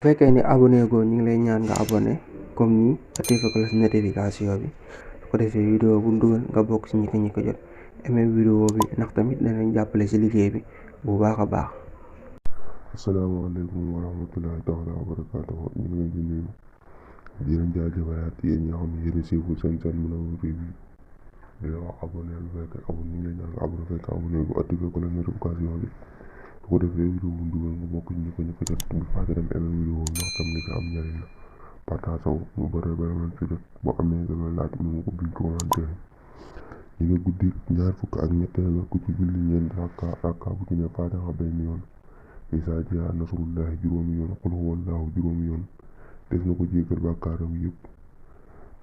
bu fekkee ni abonné goo ñu ngi lay ñaan nga abonné comme nii activé ko notification bi su ko defee vidéo bu dugal nga bokk ci ñi ko jot aimé vidéo bi ndax tamit danañ jàppale ci liggéey bi bu baax a baax. asalaamaaleykum wa rahmatullahi taala wa barakaatuhu ñu ngi leen di nuyu di leen jaajëfalaat yéen ñi nga xam ne yéen a siifu seen Mounawar TV di la wax abonné lu fekk abonné ñu ngi lay ñaan nga abonné fekk abonné bu activé ko notification bi su ko defee vidéo bu dugal nga bokk ci ñi ko jot bu fàtte dem aimé vidéo ndax tam li nga am njëriñ la partage mu bëre ba mën ci jot boo amee nga laaj mu ko bind commentaire ñu ngi guddi ñaar fukk ak ñetteel ku ci julli ñeent rakka bu ci ne faatiha benn yoon Isaa jaa nasrullahi juróomi yoon qul huwallaahu juróomi yoon des na ko jéggal bàkkaaram yëpp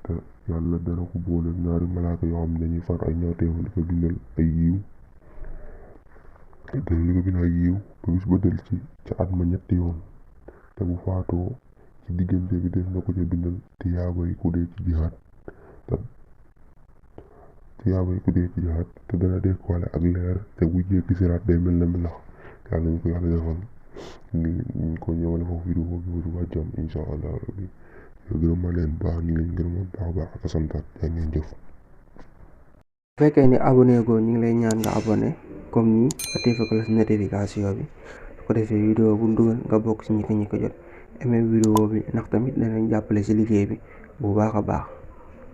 te yàlla dana ko boole ñaari malaaka yoo xam ne dañuy far ay ñaawteefam di ko bindal ay yiw ba bis ba del ci at ma ñetti yoon te bu faatoo ci diggante bi des na ko ca bindal tiyaabay ku dee ci jihaad te dana dekkoole ak leer te bu jéggi siraat day mel na melax yàlla ñu ko yàlla defal ñu ko ñëwale foofu vidéo bi ba suba jàmm incha allah rabbi gërëm ma leen baax ñu leen gërëm baax baax ak santaat yaa ngeen jëf. bu fekkee ni abonné goo ñu ngi lay ñaan nga abonné comme nii activé ko notification bi su ko defee vidéo bu dugal nga bokk ci ñi ko jot aimé vidéo bi ndax tamit danañ jàppale ci liggéey bi bu baax a baax.